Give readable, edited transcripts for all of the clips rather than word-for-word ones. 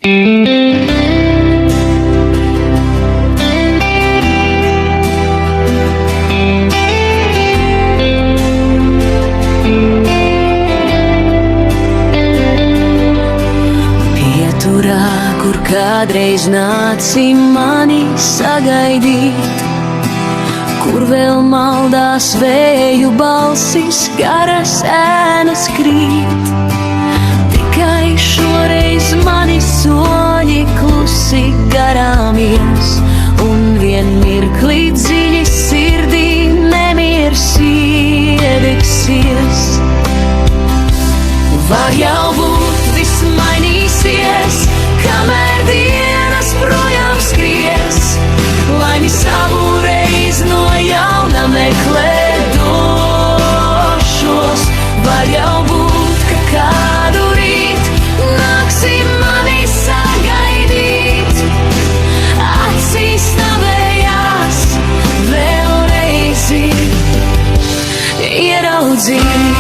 Pieturā, kur kādreiz nāci mani sagaidīt, kur vēl maldās vēju balsis, garas ēnas krīt. Tikai šoreiz mani soļi klusi garām ies, un vien mirklī dziļi sirdī nemiers iedegsies. Var jau būt viss mainīsies, kamēr dienas projām skries, laimi savu reiz no jauna meklēt došos. Var jau būt, ka kādu rīt nāksi mani sagaidīt, acīs tavējās vēlreiz ieraudzīt.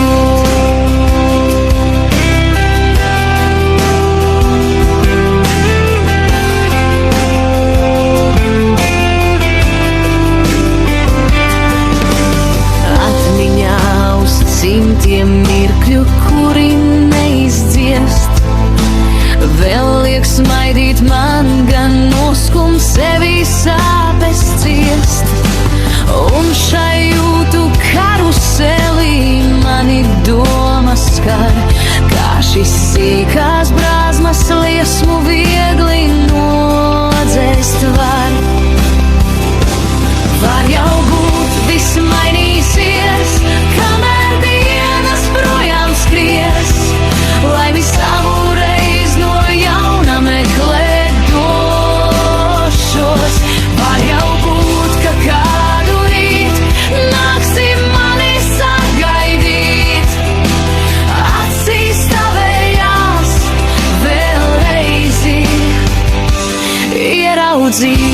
Simtiem mirkļu, kuri neizdziest, vēl liek smaidīt man, gan noskum sevi sāpes ciest. Un šai jūtu karuselī mani domas skar, kā šis sīkās brāzmas liesmu viegli nodzēst var. Var jau būt viss mainīsies, kamēr dienas projām skries, laimi savu reiz no jauna meklēt došos. Var jau būt, ka kādu rīt nāksi mani sagaidīt, acīs tavējās vēlreiz ieraudzīt.